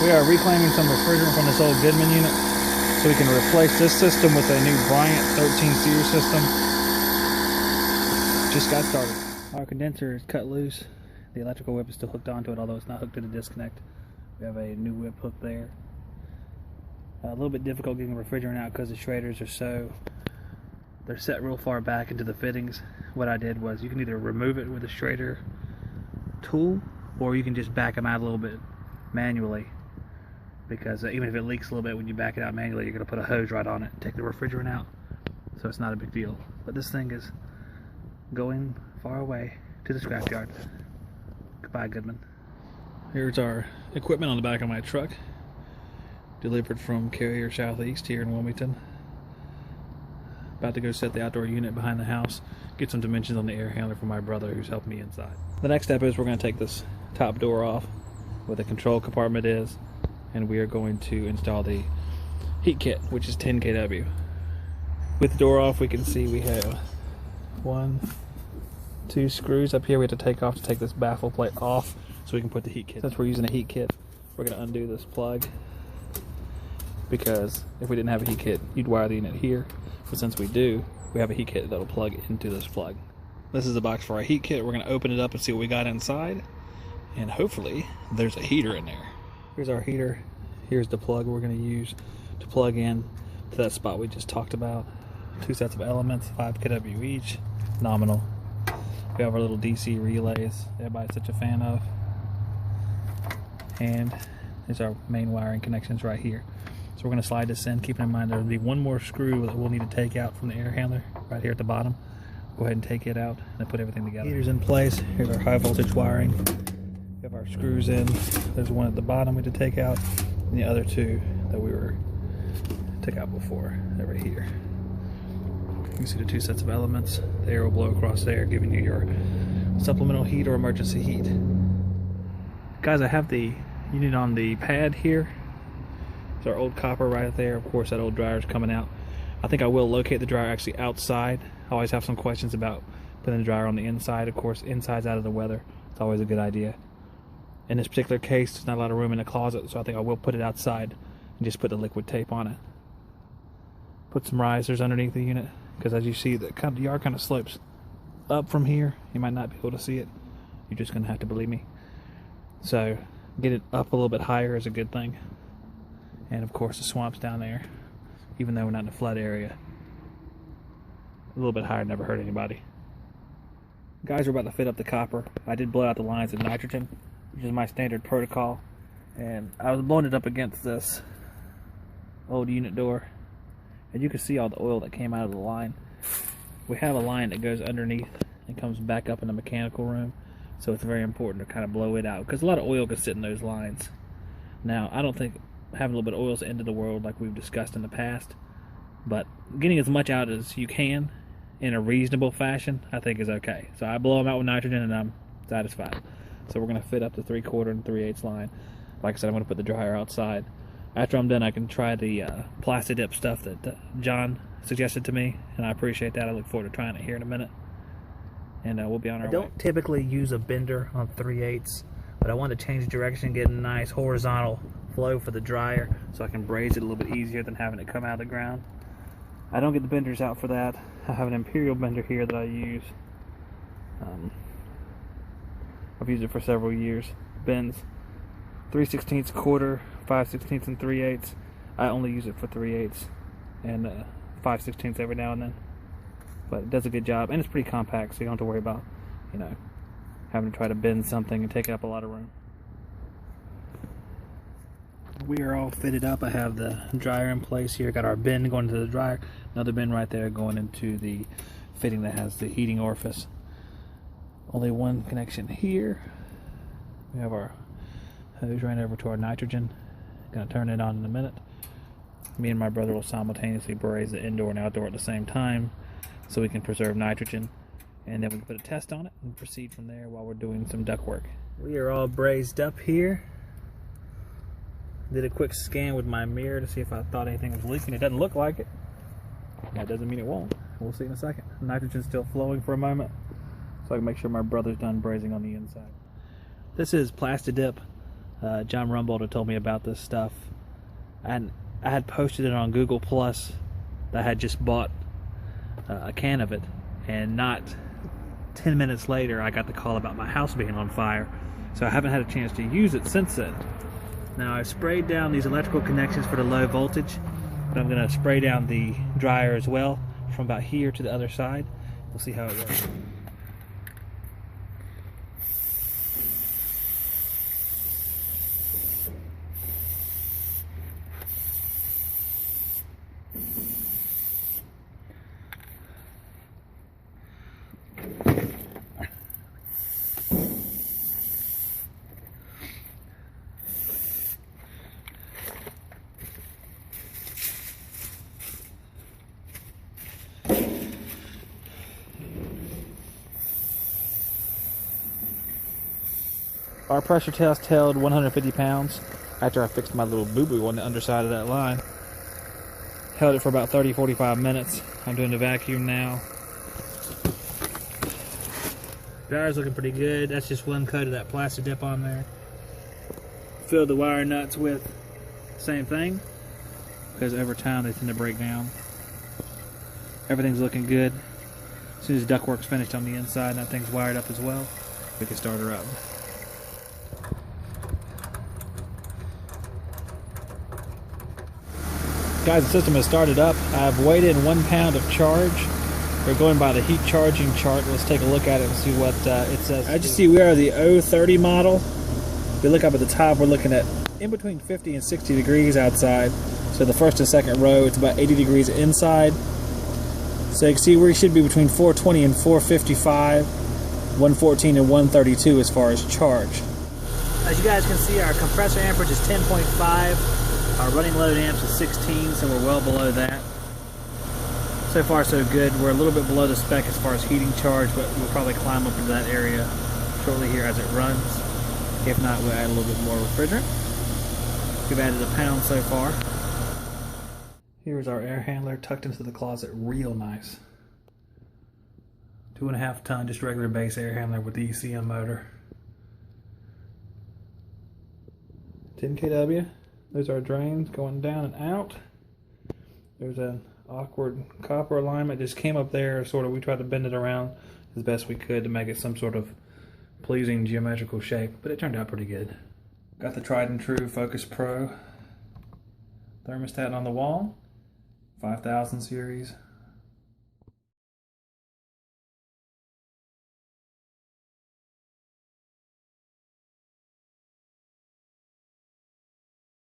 We are reclaiming some refrigerant from this old Goodman unit so we can replace this system with a new Bryant 13 series system. Just got started. Our condenser is cut loose. The electrical whip is still hooked onto it, although it's not hooked to the disconnect. We have a new whip hook there. A little bit difficult getting refrigerant out because the shredders are they're set real far back into the fittings. What I did was you can either remove it with a shredder tool, or you can just back them out a little bit manually, because even if it leaks a little bit when you back it out manually, you're going to put a hose right on it and take the refrigerant out, so it's not a big deal. But this thing is going far away to the scrapyard. Goodbye, Goodman. Here's our equipment on the back of my truck, delivered from Carrier Southeast here in Wilmington. About to go set the outdoor unit behind the house, get some dimensions on the air handler for my brother who's helping me inside. The next step is we're going to take this top door off where the control compartment is, and we are going to install the heat kit, which is 10 kW. With the door off, we can see we have 1, 2 screws up here we have to take off to take this baffle plate off so we can put the heat kit. Since we're using a heat kit, we're going to undo this plug, because if we didn't have a heat kit, you'd wire the unit here. But since we do, we have a heat kit that'll plug into this plug. This is the box for our heat kit. We're going to open it up and see what we got inside, and hopefully there's a heater in there. Here's our heater. Here's the plug we're going to use to plug in to that spot we just talked about. 2 sets of elements, 5 kW each, nominal. We have our little DC relays everybody's such a fan of, and there's our main wiring connections right here. So we're going to slide this in, keeping in mind there'll be one more screw that we'll need to take out from the air handler right here at the bottom. Go ahead and take it out and then put everything together. Heater's in place. Here's our high voltage wiring. We have our screws in. There's one at the bottom we had to take out, and the other 2 that we took out before. They're right here. You can see the 2 sets of elements. The air will blow across there, giving you your supplemental heat or emergency heat. Guys, I have the unit on the pad here. Our old copper right there. Of course, that old dryer is coming out. I think I will locate the dryer actually outside. I always have some questions about putting the dryer on the inside. Of course, inside's out of the weather. It's always a good idea. In this particular case, there's not a lot of room in the closet, so I think I will put it outside and just put the liquid tape on it. Put some risers underneath the unit, because as you see, the yard kind of slopes up from here. You might not be able to see it. You're just going to have to believe me. So, get it up a little bit higher is a good thing. And of course the swamp's down there, even though we're not in a flood area. A little bit higher never hurt anybody. Guys, we're about to fit up the copper. I did blow out the lines of nitrogen, which is my standard protocol. And I was blowing it up against this old unit door, and you can see all the oil that came out of the line. We have a line that goes underneath and comes back up in the mechanical room, so it's very important to kind of blow it out, because a lot of oil can sit in those lines. Now, I don't think having a little bit of oil is the end of the world like we've discussed in the past, but getting as much out as you can in a reasonable fashion I think is okay. So I blow them out with nitrogen and I'm satisfied. So we're going to fit up the 3/4 and 3/8 line. Like I said, I'm going to put the dryer outside. After I'm done, I can try the Plastidip stuff that John suggested to me, and I appreciate that. I look forward to trying it here in a minute, and we'll be on our way. I don't typically use a bender on 3/8, but I want to change direction, get a nice horizontal flow for the dryer so I can braze it a little bit easier than having it come out of the ground. I don't get the benders out for that. I have an Imperial bender here that I use. I've used it for several years. Bends 3/16 quarter, 5/16 and 3/8. I only use it for 3/8 and 5/16 every now and then, but it does a good job, and it's pretty compact, so you don't have to worry about, having to try to bend something and take up a lot of room. We are all fitted up. I have the dryer in place here. Got our bin going into the dryer. Another bin right there going into the fitting that has the heating orifice. Only one connection here. We have our hose right over to our nitrogen. Gonna turn it on in a minute. Me and my brother will simultaneously braze the indoor and outdoor at the same time so we can preserve nitrogen. And then we can put a test on it and proceed from there while we're doing some duct work. We are all brazed up here. Did a quick scan with my mirror to see if I thought anything was leaking. It doesn't look like it. That doesn't mean it won't. We'll see in a second. Nitrogen's still flowing for a moment, so I can make sure my brother's done brazing on the inside. This is Plastidip John Rumbold had told me about this stuff, and I had posted it on Google Plus that I had just bought a can of it, and not 10 minutes later I got the call about my house being on fire, so I haven't had a chance to use it since then. Now I've sprayed down these electrical connections for the low voltage, but I'm going to spray down the dryer as well from about here to the other side. We'll see how it works. Our pressure test held 150 pounds after I fixed my little boo-boo on the underside of that line. Held it for about 30-45 minutes. I'm doing the vacuum now. Dryer's looking pretty good. That's just one coat of that plastic dip on there. Filled the wire nuts with same thing, because over time they tend to break down. Everything's looking good. As soon as ductwork's finished on the inside and that thing's wired up as well, we can start her up. Guys, the system has started up. I've weighed in 1 pound of charge. We're going by the heat charging chart. Let's take a look at it and see what it says. As you see, we are the 030 model. If you look up at the top, we're looking at in between 50 and 60 degrees outside. So the first and second row, it's about 80 degrees inside. So you can see we should be between 420 and 455, 114 and 132 as far as charge. As you guys can see, our compressor amperage is 10.5. Our running load amps is 16, so we're well below that. So far so good. We're a little bit below the spec as far as heating charge, but we'll probably climb up into that area shortly here as it runs. If not, we'll add a little bit more refrigerant. We've added 1 pound so far. Here's our air handler tucked into the closet real nice. 2.5 ton, just regular base air handler with the ECM motor. 10 kW. There's our drains going down and out. There's an awkward copper alignment just came up there, sort of. We tried to bend it around as best we could to make it some sort of pleasing geometrical shape, but it turned out pretty good. Got the tried and true Focus Pro thermostat on the wall, 5000 series.